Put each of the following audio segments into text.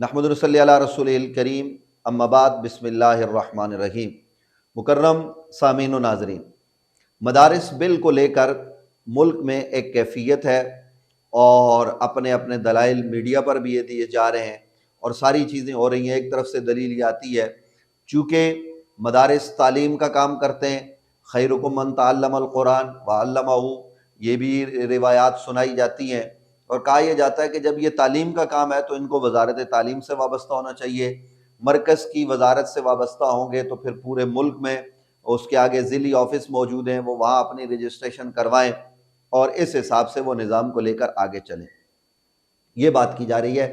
نحمد صلی علی رسول الکریم اما بعد بسم اللہ الرحمن الرحیم۔ مکرم سامعین و ناظرین، مدارس بل کو لے کر ملک میں ایک کیفیت ہے اور اپنے اپنے دلائل میڈیا پر بھی یہ دیے جا رہے ہیں اور ساری چیزیں ہو رہی ہیں۔ ایک طرف سے دلیل یہ آتی ہے چونکہ مدارس تعلیم کا کام کرتے ہیں، خیرکم من تعلم القرآن وعلمہ، یہ بھی روایات سنائی جاتی ہیں اور کہا یہ جاتا ہے کہ جب یہ تعلیم کا کام ہے تو ان کو وزارت تعلیم سے وابستہ ہونا چاہیے، مرکز کی وزارت سے وابستہ ہوں گے تو پھر پورے ملک میں اس کے آگے ضلعی آفس موجود ہیں، وہ وہاں اپنی رجسٹریشن کروائیں اور اس حساب سے وہ نظام کو لے کر آگے چلیں۔ یہ بات کی جا رہی ہے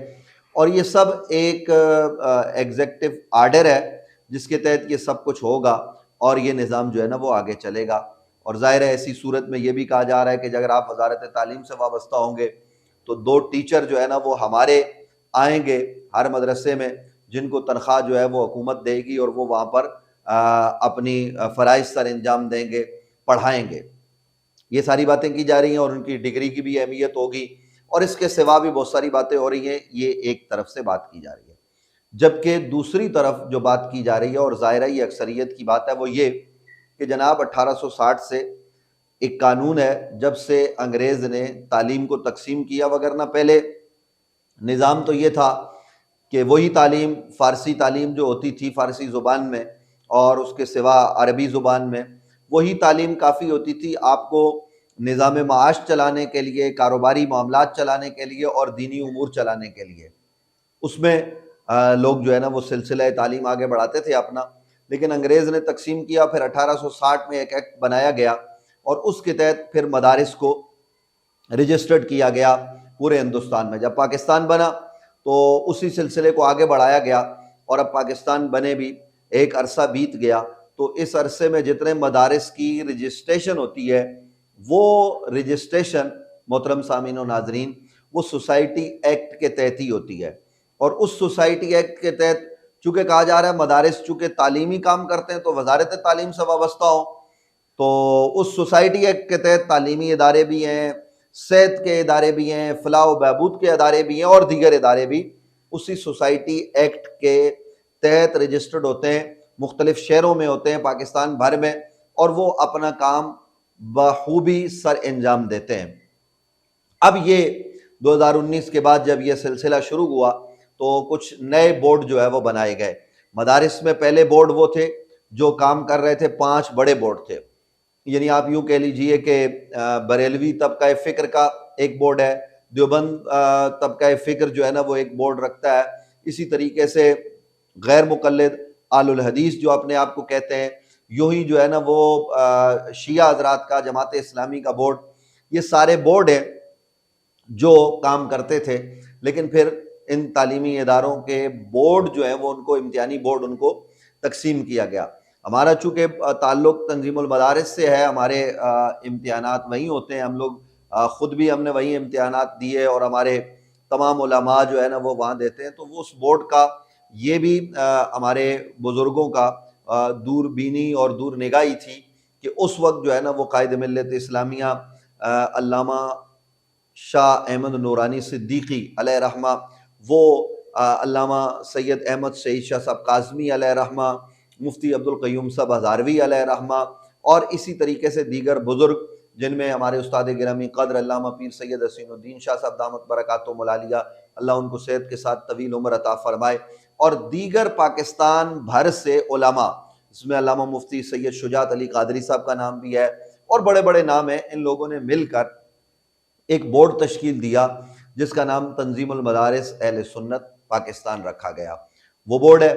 اور یہ سب ایک ایگزیکٹو آرڈر ہے جس کے تحت یہ سب کچھ ہوگا اور یہ نظام جو ہے نا وہ آگے چلے گا۔ اور ظاہر ہے ایسی صورت میں یہ بھی کہا جا رہا ہے کہ اگر آپ وزارت تعلیم سے وابستہ ہوں گے تو 2 ٹیچر جو ہے نا وہ ہمارے آئیں گے ہر مدرسے میں، جن کو تنخواہ جو ہے وہ حکومت دے گی اور وہ وہاں پر اپنی فرائض سر انجام دیں گے، پڑھائیں گے۔ یہ ساری باتیں کی جا رہی ہیں اور ان کی ڈگری کی بھی اہمیت ہوگی اور اس کے سوا بھی بہت ساری باتیں ہو رہی ہیں۔ یہ ایک طرف سے بات کی جا رہی ہے، جبکہ دوسری طرف جو بات کی جا رہی ہے اور ظاہرہ یہ اکثریت کی بات ہے وہ یہ کہ جناب 1860 سے ایک قانون ہے جب سے انگریز نے تعلیم کو تقسیم کیا، وگرنہ پہلے نظام تو یہ تھا کہ وہی تعلیم، فارسی تعلیم جو ہوتی تھی فارسی زبان میں اور اس کے سوا عربی زبان میں، وہی تعلیم کافی ہوتی تھی آپ کو نظام معاش چلانے کے لیے، کاروباری معاملات چلانے کے لیے اور دینی امور چلانے کے لیے۔ اس میں لوگ جو ہے نا وہ سلسلہ تعلیم آگے بڑھاتے تھے اپنا، لیکن انگریز نے تقسیم کیا، پھر 1860 میں ایک ایکٹ بنایا گیا اور اس کے تحت پھر مدارس کو رجسٹرڈ کیا گیا پورے ہندوستان میں۔ جب پاکستان بنا تو اسی سلسلے کو آگے بڑھایا گیا اور اب پاکستان بنے بھی ایک عرصہ بیت گیا، تو اس عرصے میں جتنے مدارس کی رجسٹریشن ہوتی ہے وہ رجسٹریشن محترم سامعین و ناظرین وہ سوسائٹی ایکٹ کے تحت ہی ہوتی ہے۔ اور اس سوسائٹی ایکٹ کے تحت چونکہ کہا جا رہا ہے مدارس چونکہ تعلیمی کام کرتے ہیں تو وزارت تعلیم سے وابستہ ہوں، تو اس سوسائٹی ایکٹ کے تحت تعلیمی ادارے بھی ہیں، صحت کے ادارے بھی ہیں، فلاح و بہبود کے ادارے بھی ہیں اور دیگر ادارے بھی اسی سوسائٹی ایکٹ کے تحت رجسٹرڈ ہوتے ہیں، مختلف شہروں میں ہوتے ہیں پاکستان بھر میں، اور وہ اپنا کام بخوبی سر انجام دیتے ہیں۔ اب یہ 2019 کے بعد جب یہ سلسلہ شروع ہوا تو کچھ نئے بورڈ جو ہے وہ بنائے گئے مدارس میں۔ پہلے بورڈ وہ تھے جو کام کر رہے تھے، 5 بڑے بورڈ تھے، یعنی آپ یوں کہہ لیجئے کہ بریلوی طبقہ فکر کا ایک بورڈ ہے، دیوبند طبقہ فکر جو ہے نا وہ ایک بورڈ رکھتا ہے، اسی طریقے سے غیر مقلد آل الحدیث جو اپنے آپ کو کہتے ہیں، یوں ہی جو ہے نا وہ شیعہ حضرات کا جماعت اسلامی کا بورڈ، یہ سارے بورڈ ہیں جو کام کرتے تھے۔ لیکن پھر ان تعلیمی اداروں کے بورڈ جو ہیں وہ ان کو امتحانی بورڈ ان کو تقسیم کیا گیا۔ ہمارا چونکہ تعلق تنظیم المدارس سے ہے، ہمارے امتحانات وہیں ہوتے ہیں، ہم لوگ خود بھی ہم نے وہیں امتحانات دیے اور ہمارے تمام علماء جو ہے نا وہ وہاں دیتے ہیں، تو وہ اس بورڈ کا یہ بھی ہمارے بزرگوں کا دور بینی اور دور نگاہی تھی کہ اس وقت جو ہے نا وہ قائد ملت اسلامیہ علامہ شاہ احمد نورانی صدیقی علیہ رحمہ، وہ علامہ سید احمد شہید شاہ صاحب کاظمی علیہ رحمہ، مفتی عبدالقیوم صاحب ہزاروی علیہ رحمہ اور اسی طریقے سے دیگر بزرگ جن میں ہمارے استاد گرامی قدر علامہ پیر سید حسین الدین شاہ صاحب دامت برکاتہم العالیہ، اللہ ان کو صحت کے ساتھ طویل عمر عطا فرمائے، اور دیگر پاکستان بھر سے علماء، اس میں علامہ مفتی سید شجاعت علی قادری صاحب کا نام بھی ہے اور بڑے بڑے نام ہیں، ان لوگوں نے مل کر ایک بورڈ تشکیل دیا جس کا نام تنظیم المدارس اہل سنت پاکستان رکھا گیا۔ وہ بورڈ ہے۔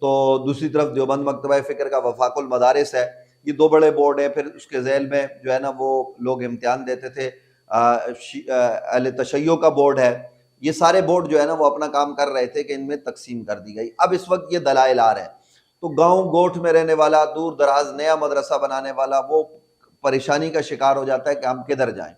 تو دوسری طرف دیوبند مکتبہ فکر کا وفاق المدارس ہے، یہ 2 بڑے بورڈ ہیں۔ پھر اس کے ذیل میں جو ہے نا وہ لوگ امتحان دیتے تھے، اہل تشیع کا بورڈ ہے۔ یہ سارے بورڈ جو ہے نا وہ اپنا کام کر رہے تھے کہ ان میں تقسیم کر دی گئی۔ اب اس وقت یہ دلائل آ رہے ہیں تو گاؤں گوٹھ میں رہنے والا، دور دراز نیا مدرسہ بنانے والا، وہ پریشانی کا شکار ہو جاتا ہے کہ ہم کدھر جائیں۔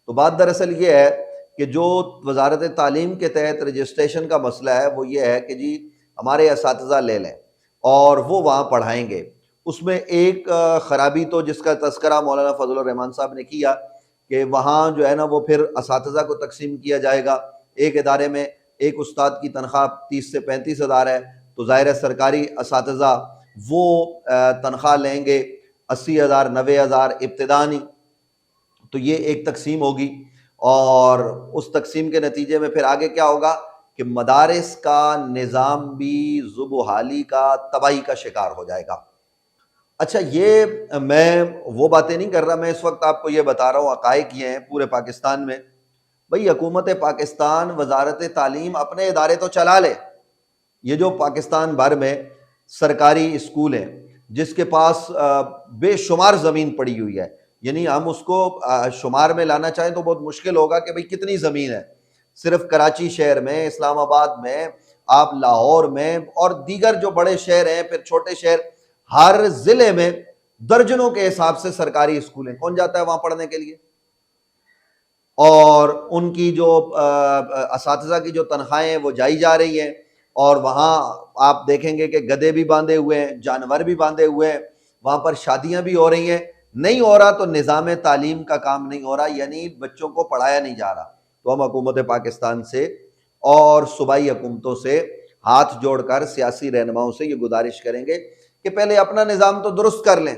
تو بات دراصل یہ ہے کہ جو وزارت تعلیم کے تحت رجسٹریشن کا مسئلہ ہے وہ یہ ہے کہ جی ہمارے اساتذہ لے لیں اور وہ وہاں پڑھائیں گے۔ اس میں ایک خرابی تو جس کا تذکرہ مولانا فضل الرحمان صاحب نے کیا کہ وہاں جو ہے نا وہ پھر اساتذہ کو تقسیم کیا جائے گا، ایک ادارے میں ایک استاد کی تنخواہ 30 سے 35 ہزار ہے، تو ظاہر ہے سرکاری اساتذہ وہ تنخواہ لیں گے 80 ہزار 90 ہزار ابتدانی. تو یہ ایک تقسیم ہوگی، اور اس تقسیم کے نتیجے میں پھر آگے کیا ہوگا کہ مدارس کا نظام بھی ذوب و حالی کا، تباہی کا شکار ہو جائے گا. اچھا، یہ میں وہ باتیں نہیں کر رہا، میں اس وقت آپ کو یہ بتا رہا ہوں حقائق یہ ہیں پورے پاکستان میں. بھئی حکومت پاکستان وزارت تعلیم اپنے ادارے تو چلا لے. یہ جو پاکستان بھر میں سرکاری اسکول ہیں جس کے پاس بے شمار زمین پڑی ہوئی ہے، یعنی ہم اس کو شمار میں لانا چاہیں تو بہت مشکل ہوگا کہ بھئی کتنی زمین ہے. صرف کراچی شہر میں، اسلام آباد میں، آپ لاہور میں، اور دیگر جو بڑے شہر ہیں، پھر چھوٹے شہر، ہر ضلع میں درجنوں کے حساب سے سرکاری اسکول ہیں. کون جاتا ہے وہاں پڑھنے کے لیے؟ اور ان کی جو اساتذہ کی جو تنخواہیں ہیں وہ جائی جا رہی ہیں، اور وہاں آپ دیکھیں گے کہ گدھے بھی باندھے ہوئے ہیں، جانور بھی باندھے ہوئے ہیں، وہاں پر شادیاں بھی ہو رہی ہیں. نہیں ہو رہا تو نظام تعلیم کا کام نہیں ہو رہا، یعنی بچوں کو پڑھایا نہیں جا رہا. تو ہم حکومت پاکستان سے اور صوبائی حکومتوں سے ہاتھ جوڑ کر سیاسی رہنماؤں سے یہ گزارش کریں گے کہ پہلے اپنا نظام تو درست کر لیں.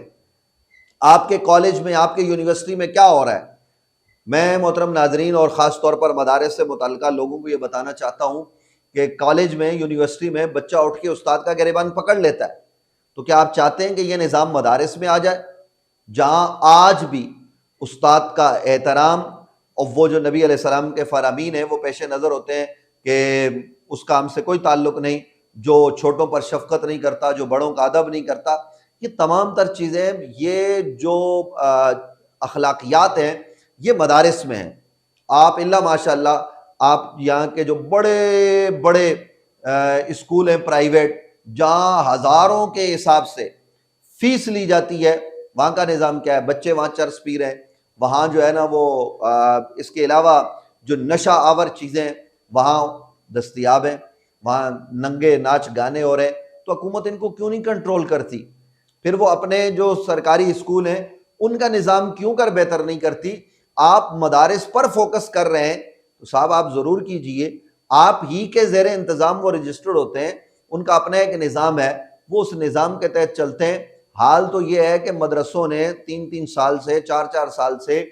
آپ کے کالج میں، آپ کے یونیورسٹی میں کیا ہو رہا ہے؟ میں محترم ناظرین اور خاص طور پر مدارس سے متعلقہ لوگوں کو یہ بتانا چاہتا ہوں کہ کالج میں، یونیورسٹی میں بچہ اٹھ کے استاد کا گریبان پکڑ لیتا ہے. تو کیا آپ چاہتے ہیں کہ یہ نظام مدارس میں آ جائے، جہاں آج بھی استاد کا احترام اور وہ جو نبی علیہ السلام کے فرامین ہیں وہ پیش نظر ہوتے ہیں کہ اس کا ہم سے کوئی تعلق نہیں، جو چھوٹوں پر شفقت نہیں کرتا، جو بڑوں کا ادب نہیں کرتا. یہ تمام تر چیزیں، یہ جو اخلاقیات ہیں، یہ مدارس میں ہیں. آپ الا ماشاء اللہ، آپ یہاں کے جو بڑے بڑے اسکول ہیں پرائیویٹ، جہاں ہزاروں کے حساب سے فیس لی جاتی ہے، وہاں کا نظام کیا ہے؟ بچے وہاں چرس پی رہے ہیں، وہاں جو ہے نا وہ اس کے علاوہ جو نشہ آور چیزیں وہاں دستیاب ہیں، وہاں ننگے ناچ گانے ہو رہے ہیں. تو حکومت ان کو کیوں نہیں کنٹرول کرتی؟ پھر وہ اپنے جو سرکاری اسکول ہیں ان کا نظام کیوں کر بہتر نہیں کرتی؟ آپ مدارس پر فوکس کر رہے ہیں تو صاحب آپ ضرور کیجئے. آپ ہی کے زیر انتظام وہ رجسٹرڈ ہوتے ہیں، ان کا اپنا ایک نظام ہے، وہ اس نظام کے تحت چلتے ہیں. حال تو یہ ہے کہ مدرسوں نے 3 سال سے، 4 سال سے،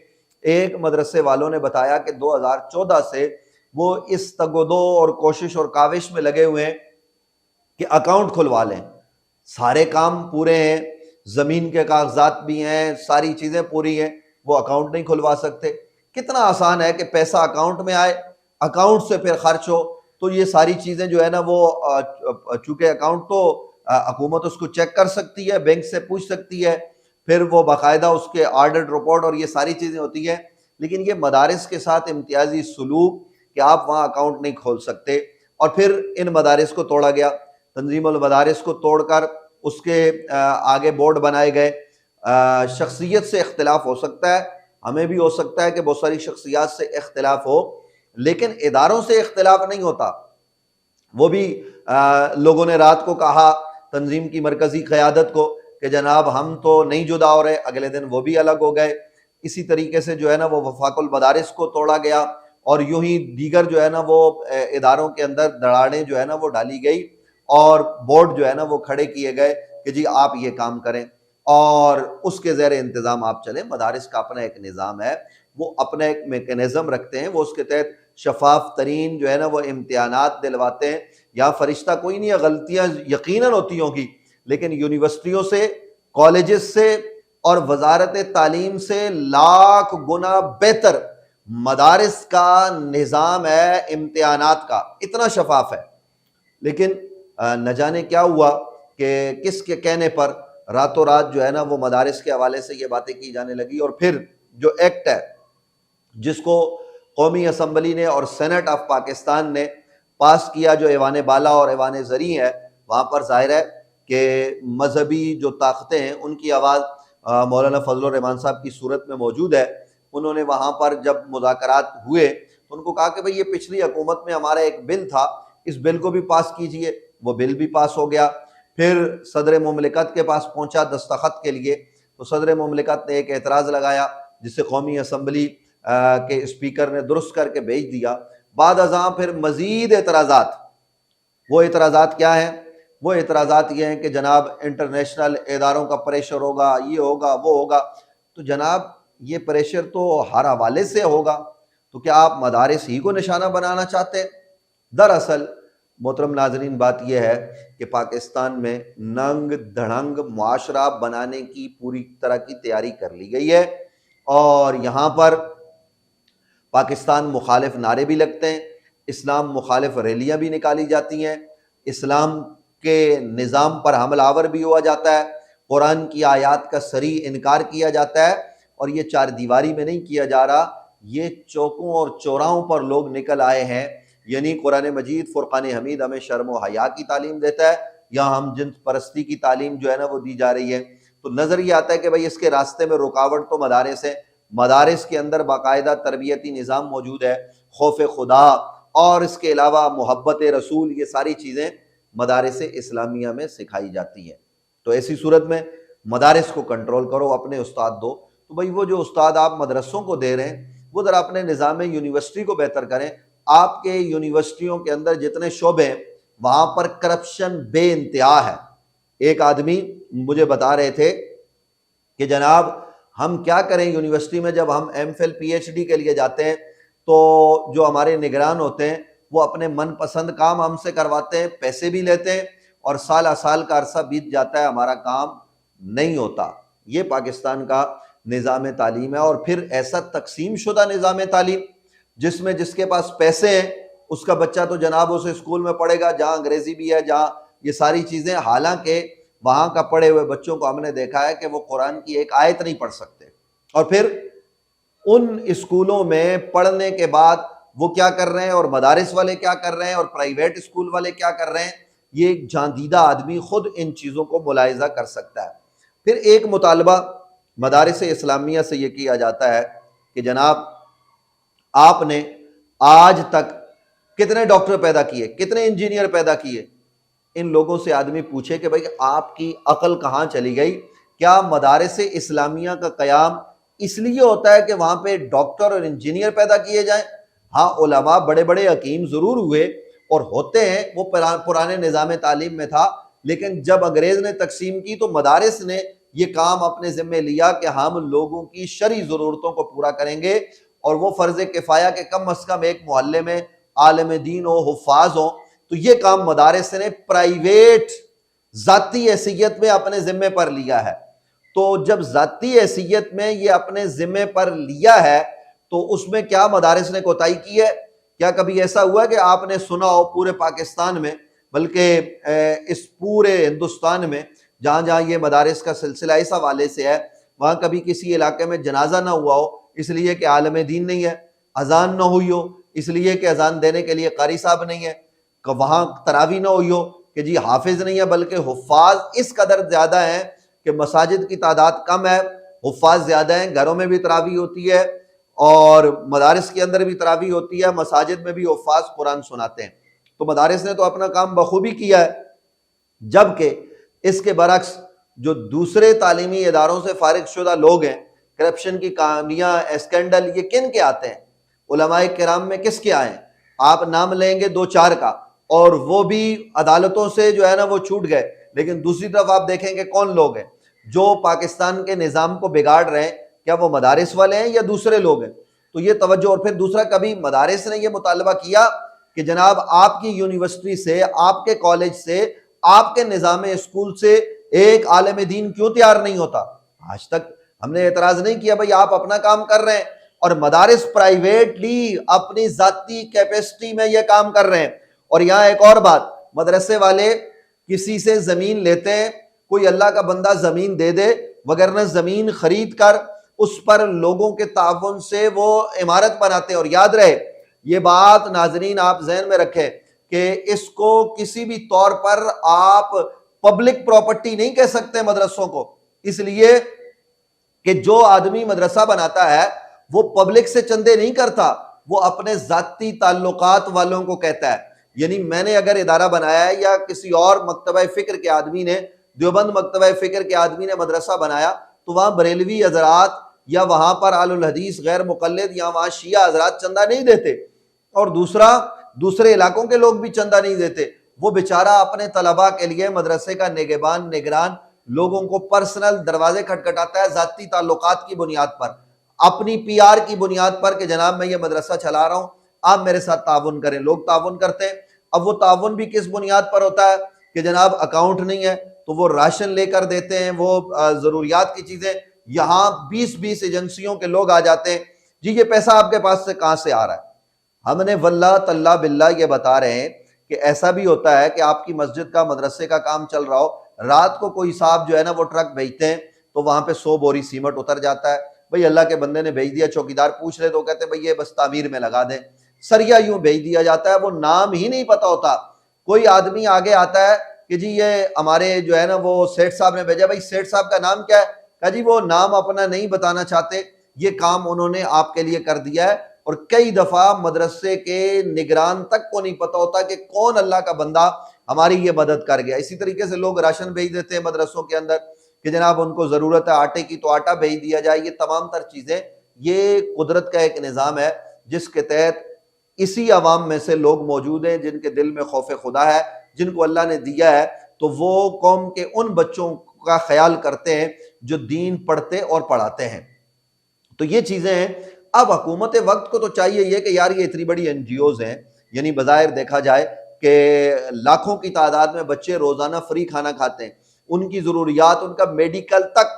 ایک مدرسے والوں نے بتایا کہ 2014 سے وہ اس تگ و دو اور کوشش اور کاوش میں لگے ہوئے ہیں کہ اکاؤنٹ کھلوا لیں. سارے کام پورے ہیں، زمین کے کاغذات بھی ہیں، ساری چیزیں پوری ہیں، وہ اکاؤنٹ نہیں کھلوا سکتے. کتنا آسان ہے کہ پیسہ اکاؤنٹ میں آئے، اکاؤنٹ سے پھر خرچ ہو. تو یہ ساری چیزیں جو ہے نا وہ چونکہ اکاؤنٹ تو حکومت اس کو چیک کر سکتی ہے، بینک سے پوچھ سکتی ہے، پھر وہ باقاعدہ اس کے آڈٹ رپورٹ اور یہ ساری چیزیں ہوتی ہیں. لیکن یہ مدارس کے ساتھ امتیازی سلوک کہ آپ وہاں اکاؤنٹ نہیں کھول سکتے. اور پھر ان مدارس کو توڑا گیا، تنظیم المدارس کو توڑ کر اس کے آگے بورڈ بنائے گئے. شخصیت سے اختلاف ہو سکتا ہے، ہمیں بھی ہو سکتا ہے کہ بہت ساری شخصیات سے اختلاف ہو، لیکن اداروں سے اختلاف نہیں ہوتا. وہ بھی لوگوں نے رات کو کہا تنظیم کی مرکزی قیادت کو کہ جناب ہم تو نہیں جدا ہو رہے، اگلے دن وہ بھی الگ ہو گئے. اسی طریقے سے جو ہے نا وہ وفاق المدارس کو توڑا گیا، اور یوں ہی دیگر جو ہے نا وہ اداروں کے اندر دراڑیں جو ہے نا وہ ڈالی گئی، اور بورڈ جو ہے نا وہ کھڑے کیے گئے کہ جی آپ یہ کام کریں اور اس کے زیر انتظام آپ چلیں. مدارس کا اپنا ایک نظام ہے، وہ اپنا ایک میکینزم رکھتے ہیں، وہ اس کے تحت شفاف ترین جو ہے نا وہ امتحانات دلواتے ہیں. یا فرشتہ کوئی نہیں ہے، غلطیاں یقیناً ہوتی ہوں گی، لیکن یونیورسٹیوں سے، کالجز سے اور وزارت تعلیم سے لاکھ گنا بہتر مدارس کا نظام ہے، امتحانات کا اتنا شفاف ہے. لیکن نہ جانے کیا ہوا کہ کس کے کہنے پر راتوں رات جو ہے نا وہ مدارس کے حوالے سے یہ باتیں کی جانے لگی. اور پھر جو ایکٹ ہے جس کو قومی اسمبلی نے اور سینٹ آف پاکستان نے پاس کیا، جو ایوان بالا اور ایوان زریں ہے، وہاں پر ظاہر ہے کہ مذہبی جو طاقتیں ہیں ان کی آواز مولانا فضل الرحمان صاحب کی صورت میں موجود ہے. انہوں نے وہاں پر جب مذاکرات ہوئے تو ان کو کہا کہ بھئی یہ پچھلی حکومت میں ہمارا ایک بل تھا، اس بل کو بھی پاس کیجئے. وہ بل بھی پاس ہو گیا. پھر صدر مملکت کے پاس پہنچا دستخط کے لیے، تو صدر مملکت نے ایک اعتراض لگایا جسے قومی اسمبلی کے اسپیکر نے درست کر کے بھیج دیا. بعد ازاں پھر مزید اعتراضات. وہ اعتراضات کیا ہیں؟ وہ اعتراضات یہ ہیں کہ جناب انٹرنیشنل اداروں کا پریشر ہوگا، یہ ہوگا وہ ہوگا. تو جناب یہ پریشر تو ہر حوالے سے ہوگا، تو کیا آپ مدارس ہی کو نشانہ بنانا چاہتے ہیں؟ دراصل محترم ناظرین بات یہ ہے کہ پاکستان میں ننگ دھڑنگ معاشرہ بنانے کی پوری طرح کی تیاری کر لی گئی ہے، اور یہاں پر پاکستان مخالف نعرے بھی لگتے ہیں، اسلام مخالف ریلیاں بھی نکالی جاتی ہیں، اسلام کے نظام پر حملہ آور بھی ہوا جاتا ہے، قرآن کی آیات کا صریح انکار کیا جاتا ہے. اور یہ چار دیواری میں نہیں کیا جا رہا، یہ چوکوں اور چوراہوں پر لوگ نکل آئے ہیں. یعنی قرآن مجید فرقان حمید ہمیں شرم و حیا کی تعلیم دیتا ہے، یا ہم جنس پرستی کی تعلیم جو ہے نا وہ دی جا رہی ہے. تو نظر یہ آتا ہے کہ بھائی اس کے راستے میں رکاوٹ تو مدارس ہے. مدارس کے اندر باقاعدہ تربیتی نظام موجود ہے، خوف خدا اور اس کے علاوہ محبت رسول، یہ ساری چیزیں مدارس اسلامیہ میں سکھائی جاتی ہیں. تو ایسی صورت میں مدارس کو کنٹرول کرو، اپنے استاد دو. تو بھائی وہ جو استاد آپ مدرسوں کو دے رہے ہیں وہ ذرا اپنے نظام یونیورسٹی کو بہتر کریں. آپ کے یونیورسٹیوں کے اندر جتنے شعبے ہیں وہاں پر کرپشن بے انتہا ہے. ایک آدمی مجھے بتا رہے تھے کہ جناب ہم کیا کریں یونیورسٹی میں، جب ہم M Phil P H D کے لیے جاتے ہیں تو جو ہمارے نگران ہوتے ہیں وہ اپنے من پسند کام ہم سے کرواتے ہیں، پیسے بھی لیتے ہیں، اور سالہ سال کا عرصہ بیت جاتا ہے، ہمارا کام نہیں ہوتا. یہ پاکستان کا نظام تعلیم ہے. اور پھر ایسا تقسیم شدہ نظام تعلیم جس میں جس کے پاس پیسے ہیں اس کا بچہ تو جناب اسے اسکول میں پڑھے گا جہاں انگریزی بھی ہے، جہاں یہ ساری چیزیں. حالانکہ وہاں کا پڑھے ہوئے بچوں کو ہم نے دیکھا ہے کہ وہ قرآن کی ایک آیت نہیں پڑھ سکتے. اور پھر ان اسکولوں میں پڑھنے کے بعد وہ کیا کر رہے ہیں، اور مدارس والے کیا کر رہے ہیں، اور پرائیویٹ اسکول والے کیا کر رہے ہیں، یہ ایک جاندیدہ آدمی خود ان چیزوں کو ملاحظہ کر سکتا ہے. پھر ایک مطالبہ مدارس اسلامیہ سے یہ کیا جاتا ہے کہ جناب آپ نے آج تک کتنے ڈاکٹر پیدا کیے، کتنے انجینئر پیدا کیے. ان لوگوں سے آدمی پوچھے کہ بھائی آپ کی عقل کہاں چلی گئی؟ کیا مدارس اسلامیہ کا قیام اس لیے ہوتا ہے کہ وہاں پہ ڈاکٹر اور انجینئر پیدا کیے جائیں؟ ہاں علماء بڑے بڑے حکیم ضرور ہوئے اور ہوتے ہیں، وہ پرانے نظام تعلیم میں تھا، لیکن جب انگریز نے تقسیم کی تو مدارس نے یہ کام اپنے ذمہ لیا کہ ہم لوگوں کی شرعی ضرورتوں کو پورا کریں گے، اور وہ فرض کفایہ کہ کم از کم ایک محلے میں عالم دین ہو، حفاظ ہوں. تو یہ کام مدارس نے پرائیویٹ ذاتی حیثیت میں اپنے ذمے پر لیا ہے. تو جب ذاتی حیثیت میں یہ اپنے ذمے پر لیا ہے تو اس میں کیا مدارس نے کوتاہی کی ہے؟ کیا کبھی ایسا ہوا کہ آپ نے سنا ہو پورے پاکستان میں، بلکہ اس پورے ہندوستان میں جہاں جہاں یہ مدارس کا سلسلہ اس حوالے سے ہے وہاں کبھی کسی علاقے میں جنازہ نہ ہوا ہو اس لیے کہ عالم دین نہیں ہے، اذان نہ ہوئی ہو اس لیے کہ اذان دینے کے لیے قاری صاحب نہیں ہے، کہ وہاں تراویح نہ ہوئی ہو کہ جی حافظ نہیں ہے، بلکہ حفاظ اس قدر زیادہ ہیں کہ مساجد کی تعداد کم ہے، حفاظ زیادہ ہیں، گھروں میں بھی تراویح ہوتی ہے اور مدارس کے اندر بھی تراویح ہوتی ہے، مساجد میں بھی حفاظ قرآن سناتے ہیں. تو مدارس نے تو اپنا کام بخوبی کیا ہے. جبکہ اس کے برعکس جو دوسرے تعلیمی اداروں سے فارغ شدہ لوگ ہیں، کرپشن کی کہانیاں، اسکینڈل یہ کن کے آتے ہیں؟ علماء کرام میں کس کے آئے ہیں؟ آپ نام لیں گے دو چار کا، اور وہ بھی عدالتوں سے جو ہے نا وہ چھوٹ گئے، لیکن دوسری طرف آپ دیکھیں کہ کون لوگ ہیں جو پاکستان کے نظام کو بگاڑ رہے ہیں، کیا وہ مدارس والے ہیں یا دوسرے لوگ ہیں؟ تو یہ توجہ. اور پھر دوسرا، کبھی مدارس نے یہ مطالبہ کیا کہ جناب آپ کی یونیورسٹی سے، آپ کے کالج سے، آپ کے نظام اسکول سے ایک عالم دین کیوں تیار نہیں ہوتا؟ آج تک ہم نے اعتراض نہیں کیا، بھائی آپ اپنا کام کر رہے ہیں اور مدارس پرائیویٹلی اپنی ذاتی کیپیسٹی میں یہ کام کر رہے ہیں. اور یہاں ایک اور بات، مدرسے والے کسی سے زمین لیتے ہیں، کوئی اللہ کا بندہ زمین دے دے، وگرنہ زمین خرید کر اس پر لوگوں کے تعاون سے وہ عمارت بناتے ہیں. اور یاد رہے یہ بات ناظرین آپ ذہن میں رکھیں کہ اس کو کسی بھی طور پر آپ پبلک پراپرٹی نہیں کہہ سکتے مدرسوں کو، اس لیے کہ جو آدمی مدرسہ بناتا ہے وہ پبلک سے چندے نہیں کرتا، وہ اپنے ذاتی تعلقات والوں کو کہتا ہے. یعنی میں نے اگر ادارہ بنایا ہے یا کسی اور مکتبہ فکر کے آدمی نے، دیوبند مکتبہ فکر کے آدمی نے مدرسہ بنایا، تو وہاں بریلوی حضرات یا وہاں پر اہل الحدیث غیر مقلد یا وہاں شیعہ حضرات چندہ نہیں دیتے. اور دوسرا دوسرے علاقوں کے لوگ بھی چندہ نہیں دیتے. وہ بیچارہ اپنے طلباء کے لیے مدرسے کا نگہبان نگران لوگوں کو پرسنل دروازے کھٹکھٹاتا ہے ذاتی تعلقات کی بنیاد پر, اپنی پی آر کی بنیاد پر کہ جناب میں یہ مدرسہ چلا رہا ہوں, آپ میرے ساتھ تعاون کریں. لوگ تعاون کرتے ہیں. اب وہ تعاون بھی کس بنیاد پر ہوتا ہے کہ جناب اکاؤنٹ نہیں ہے تو وہ راشن لے کر دیتے ہیں, وہ ضروریات کی چیزیں. یہاں 20 ایجنسیوں کے لوگ آ جاتے ہیں, جی یہ پیسہ آپ کے پاس سے کہاں سے آ رہا ہے. ہم نے واللہ تاللہ باللہ یہ بتا رہے ہیں کہ ایسا بھی ہوتا ہے کہ آپ کی مسجد کا مدرسے کا کام چل رہا ہو, رات کو کوئی صاحب جو ہے نا وہ ٹرک بھیجتے ہیں تو وہاں پہ 100 بوری سیمنٹ اتر جاتا ہے. بھئی اللہ کے بندے نے بھیج دیا, چوکیدار پوچھ لے تو کہتے ہیں بھئی یہ بس تعمیر میں لگا دیں. سریا یوں بھیج دیا جاتا ہے, وہ نام ہی نہیں پتا ہوتا. کوئی آدمی آگے آتا ہے کہ جی یہ ہمارے جو ہے نا وہ سیٹھ صاحب نے بھیجا. بھائی سیٹھ صاحب کا نام کیا ہے؟ کہا جی وہ نام اپنا نہیں بتانا چاہتے, یہ کام انہوں نے آپ کے لیے کر دیا ہے. اور کئی دفعہ مدرسے کے نگران تک کو نہیں پتا ہوتا کہ کون اللہ کا بندہ ہماری یہ مدد کر گیا. اسی طریقے سے لوگ راشن بھیج دیتے ہیں مدرسوں کے اندر کہ جناب ان کو ضرورت ہے آٹے کی تو آٹا بھیج دیا جائے. یہ تمام تر چیزیں یہ قدرت کا ایک نظام ہے جس کے تحت اسی عوام میں سے لوگ موجود ہیں جن کے دل میں خوف خدا ہے, جن کو اللہ نے دیا ہے, تو وہ قوم کے ان بچوں کا خیال کرتے ہیں جو دین پڑھتے اور پڑھاتے ہیں. تو یہ چیزیں ہیں. اب حکومت وقت کو تو چاہیے یہ کہ یار یہ اتنی بڑی این جی اوز ہیں, یعنی بظاہر دیکھا جائے کہ لاکھوں کی تعداد میں بچے روزانہ فری کھانا کھاتے ہیں, ان کی ضروریات, ان کا میڈیکل تک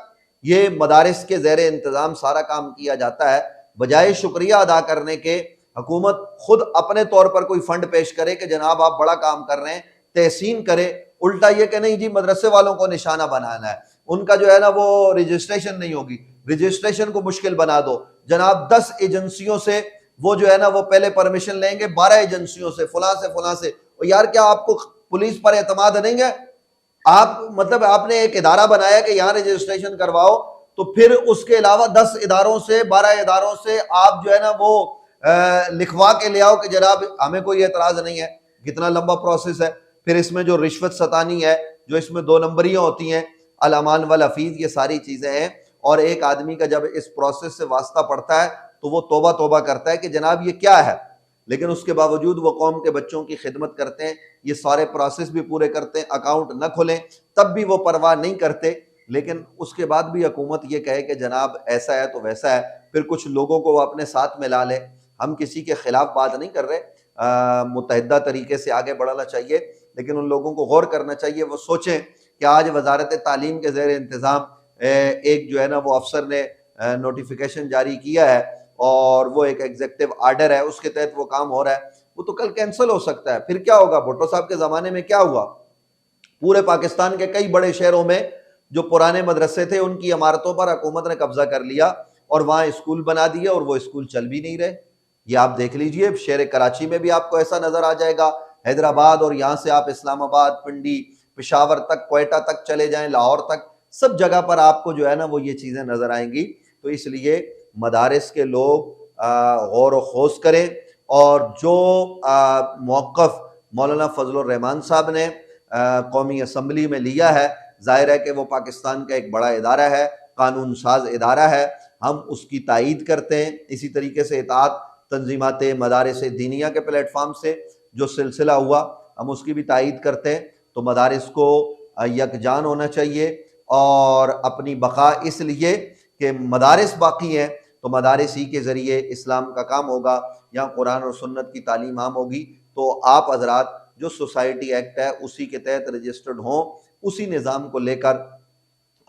یہ مدارس کے زیر انتظام سارا کام کیا جاتا ہے. بجائے شکریہ ادا کرنے کے حکومت خود اپنے طور پر کوئی فنڈ پیش کرے کہ جناب آپ بڑا کام کر رہے ہیں, تحسین کرے. الٹا یہ کہ نہیں جی مدرسے والوں کو نشانہ بنانا ہے, ان کا جو ہے نا وہ رجسٹریشن نہیں ہوگی, رجسٹریشن کو مشکل بنا دو. جناب 10 ایجنسیوں سے وہ جو ہے نا وہ پہلے پرمیشن لیں گے, 12 ایجنسیوں سے, فلاں سے. اور یار کیا آپ کو پولیس پر اعتماد نہیں ہے؟ آپ مطلب آپ نے ایک ادارہ بنایا کہ یہاں رجسٹریشن کرواؤ, تو پھر اس کے علاوہ 10 اداروں سے 12 اداروں سے آپ جو ہے نا وہ لکھوا کے لے آؤ کہ جناب ہمیں کوئی اعتراض نہیں ہے. کتنا لمبا پروسیس ہے. پھر اس میں جو رشوت ستانی ہے, جو اس میں 2 نمبریاں ہوتی ہیں, الامان والافیز, یہ ساری چیزیں ہیں. اور ایک آدمی کا جب اس پروسیس سے واسطہ پڑتا ہے تو وہ توبہ توبہ کرتا ہے کہ جناب یہ کیا ہے, لیکن اس کے باوجود وہ قوم کے بچوں کی خدمت کرتے ہیں, یہ سارے پروسیس بھی پورے کرتے ہیں. اکاؤنٹ نہ کھولیں تب بھی وہ پرواہ نہیں کرتے, لیکن اس کے بعد بھی حکومت یہ کہے کہ جناب ایسا ہے تو ویسا ہے. پھر کچھ لوگوں کو وہ اپنے ساتھ میں لا لے. ہم کسی کے خلاف بات نہیں کر رہے, متحدہ طریقے سے آگے بڑھنا چاہیے, لیکن ان لوگوں کو غور کرنا چاہیے. وہ سوچیں کہ آج وزارت تعلیم کے زیر انتظام ایک جو ہے نا وہ افسر نے نوٹیفیکیشن جاری کیا ہے, اور وہ ایک ایگزیکٹو آرڈر ہے, اس کے تحت وہ کام ہو رہا ہے. وہ تو کل کینسل ہو سکتا ہے. پھر کیا ہوگا؟ بھٹو صاحب کے زمانے میں کیا ہوا؟ پورے پاکستان کے کئی بڑے شہروں میں جو پرانے مدرسے تھے ان کی عمارتوں پر حکومت نے قبضہ کر لیا اور وہاں اسکول بنا دیے, اور وہ اسکول چل بھی نہیں رہے. یہ آپ دیکھ لیجئے, شہر کراچی میں بھی آپ کو ایسا نظر آ جائے گا, حیدرآباد, اور یہاں سے آپ اسلام آباد, پنڈی, پشاور تک, کوئٹہ تک چلے جائیں, لاہور تک, سب جگہ پر آپ کو جو ہے نا وہ یہ چیزیں نظر آئیں گی. تو اس لیے مدارس کے لوگ غور و خوض کریں, اور جو موقف مولانا فضل الرحمان صاحب نے قومی اسمبلی میں لیا ہے, ظاہر ہے کہ وہ پاکستان کا ایک بڑا ادارہ ہے, قانون ساز ادارہ ہے, ہم اس کی تائید کرتے ہیں. اسی طریقے سے اطاعت تنظیمات مدارس دینیہ کے پلیٹ فارم سے جو سلسلہ ہوا, ہم اس کی بھی تائید کرتے ہیں. تو مدارس کو یکجان ہونا چاہیے, اور اپنی بقا اس لیے کہ مدارس باقی ہیں تو مدارس ہی کے ذریعے اسلام کا کام ہوگا, یا قرآن اور سنت کی تعلیم عام ہوگی. تو آپ حضرات جو سوسائٹی ایکٹ ہے اسی کے تحت رجسٹرڈ ہوں, اسی نظام کو لے کر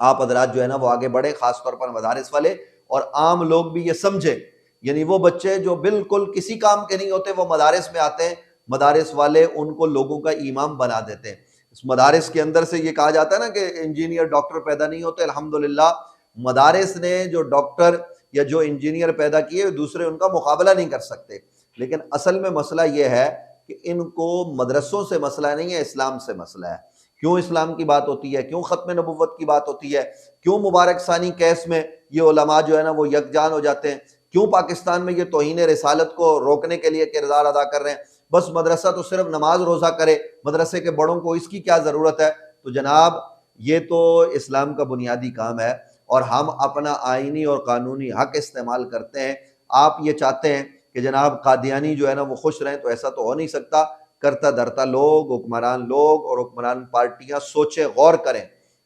آپ حضرات جو ہے نا وہ آگے بڑھے, خاص طور پر مدارس والے. اور عام لوگ بھی یہ سمجھے, یعنی وہ بچے جو بالکل کسی کام کے نہیں ہوتے وہ مدارس میں آتے ہیں, مدارس والے ان کو لوگوں کا امام بنا دیتے ہیں. اس مدارس کے اندر سے یہ کہا جاتا ہے نا کہ انجینئر ڈاکٹر پیدا نہیں ہوتے. الحمدللہ مدارس نے جو ڈاکٹر یا جو انجینئر پیدا کیے دوسرے ان کا مقابلہ نہیں کر سکتے. لیکن اصل میں مسئلہ یہ ہے کہ ان کو مدرسوں سے مسئلہ نہیں ہے, اسلام سے مسئلہ ہے. کیوں اسلام کی بات ہوتی ہے, کیوں ختم نبوت کی بات ہوتی ہے, کیوں مبارک ثانی کیس میں یہ علماء جو ہے نا وہ یکجان ہو جاتے ہیں, کیوں پاکستان میں یہ توہین رسالت کو روکنے کے لیے کردار ادا کر رہے ہیں. بس مدرسہ تو صرف نماز روزہ کرے, مدرسے کے بڑوں کو اس کی کیا ضرورت ہے. تو جناب یہ تو اسلام کا بنیادی کام ہے, اور ہم اپنا آئینی اور قانونی حق استعمال کرتے ہیں. آپ یہ چاہتے ہیں کہ جناب قادیانی جو ہے نا وہ خوش رہیں، تو ایسا تو ہو نہیں سکتا۔ کرتا دھرتا لوگ، حکمران لوگ اور حکمران پارٹیاں سوچیں، غور کریں۔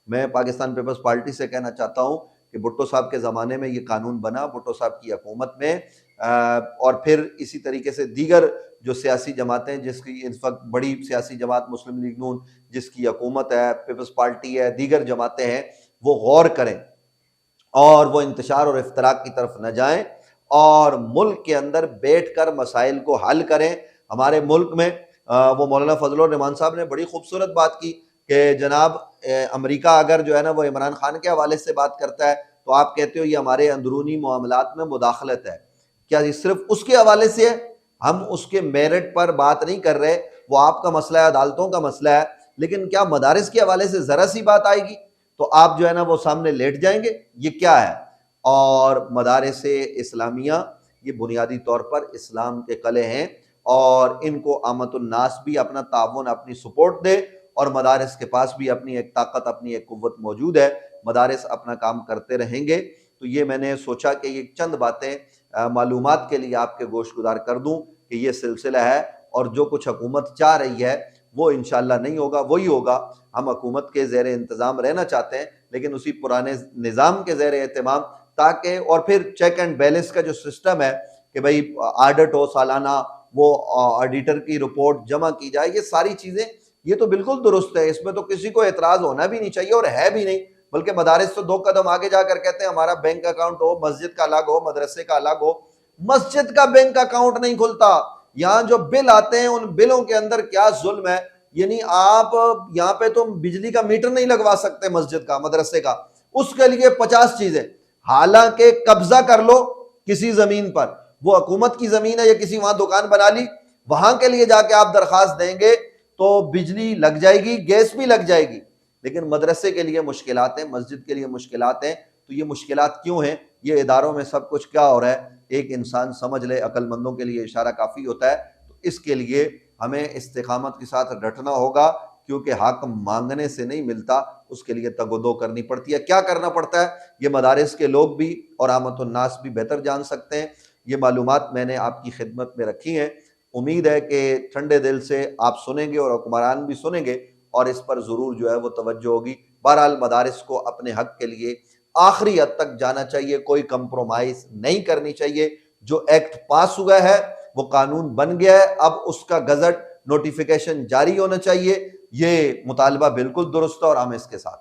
میں پاکستان پیپلز پارٹی سے کہنا چاہتا ہوں کہ بھٹو صاحب کے زمانے میں یہ قانون بنا، بھٹو صاحب کی حکومت میں، اور پھر اسی طریقے سے دیگر جو سیاسی جماعتیں، جس کی اس وقت بڑی سیاسی جماعت مسلم لیگ نون جس کی حکومت ہے، پیپلز پارٹی ہے، دیگر جماعتیں ہیں، وہ غور کریں اور وہ انتشار اور افتراق کی طرف نہ جائیں، اور ملک کے اندر بیٹھ کر مسائل کو حل کریں۔ ہمارے ملک میں وہ مولانا فضل الرحمان صاحب نے بڑی خوبصورت بات کی کہ جناب امریکہ اگر جو ہے نا وہ عمران خان کے حوالے سے بات کرتا ہے تو آپ کہتے ہو یہ ہمارے اندرونی معاملات میں مداخلت ہے۔ کیا یہ صرف اس کے حوالے سے ہے؟ ہم اس کے میرٹ پر بات نہیں کر رہے، وہ آپ کا مسئلہ ہے، عدالتوں کا مسئلہ ہے، لیکن کیا مدارس کے حوالے سے ذرا سی بات آئے گی تو آپ جو ہے نا وہ سامنے لیٹ جائیں گے؟ یہ کیا ہے؟ اور مدارس اسلامیہ یہ بنیادی طور پر اسلام کے قلعے ہیں، اور ان کو عامت الناس بھی اپنا تعاون، اپنی سپورٹ دے، اور مدارس کے پاس بھی اپنی ایک طاقت، اپنی ایک قوت موجود ہے، مدارس اپنا کام کرتے رہیں گے۔ تو یہ میں نے سوچا کہ یہ چند باتیں معلومات کے لیے آپ کے گوش گزار کر دوں کہ یہ سلسلہ ہے، اور جو کچھ حکومت چاہ رہی ہے وہ انشاءاللہ نہیں ہوگا، وہی ہوگا۔ ہم حکومت کے زیر انتظام رہنا چاہتے ہیں، لیکن اسی پرانے نظام کے زیر اہتمام، تاکہ اور پھر چیک اینڈ بیلنس کا جو سسٹم ہے کہ بھئی آڈٹ ہو سالانہ، وہ آڈیٹر کی رپورٹ جمع کی جائے، یہ ساری چیزیں یہ تو بالکل درست ہے، اس میں تو کسی کو اعتراض ہونا بھی نہیں چاہیے، اور ہے بھی نہیں۔ بلکہ مدارس تو 2 قدم آگے جا کر کہتے ہیں ہمارا بینک اکاؤنٹ ہو، مسجد کا الگ ہو، مدرسے کا الگ ہو۔ مسجد کا بینک اکاؤنٹ نہیں کھلتا، یہاں جو بل آتے ہیں ان بلوں کے اندر کیا ظلم ہے، یعنی آپ یہاں پہ تو بجلی کا میٹر نہیں لگوا سکتے مسجد کا، مدرسے کا، اس کے لیے 50 چیزیں، حالانکہ قبضہ کر لو کسی زمین پر، وہ حکومت کی زمین ہے یا کسی وہاں دکان بنا لی، وہاں کے لیے جا کے آپ درخواست دیں گے تو بجلی لگ جائے گی، گیس بھی لگ جائے گی، لیکن مدرسے کے لیے مشکلات ہیں، مسجد کے لیے مشکلات ہیں۔ تو یہ مشکلات کیوں ہیں؟ یہ اداروں میں سب کچھ کیا ہو رہا ہے، ایک انسان سمجھ لے، عقل مندوں کے لیے اشارہ کافی ہوتا ہے۔ تو اس کے لیے ہمیں استقامت کے ساتھ ڈٹنا ہوگا، کیونکہ حق مانگنے سے نہیں ملتا، اس کے لیے تگ و دو کرنی پڑتی ہے۔ کیا کرنا پڑتا ہے یہ مدارس کے لوگ بھی اور عامت الناس بھی بہتر جان سکتے ہیں۔ یہ معلومات میں نے آپ کی خدمت میں رکھی ہیں، امید ہے کہ ٹھنڈے دل سے آپ سنیں گے اور حکمران بھی سنیں گے، اور اس پر ضرور جو ہے وہ توجہ ہوگی۔ بہرحال مدارس کو اپنے حق کے لیے آخری حد تک جانا چاہیے، کوئی کمپرومائز نہیں کرنی چاہیے۔ جو ایکٹ پاس ہوا ہے وہ قانون بن گیا ہے، اب اس کا گزٹ نوٹیفیکیشن جاری ہونا چاہیے۔ یہ مطالبہ بالکل درست ہے اور ہم اس کے ساتھ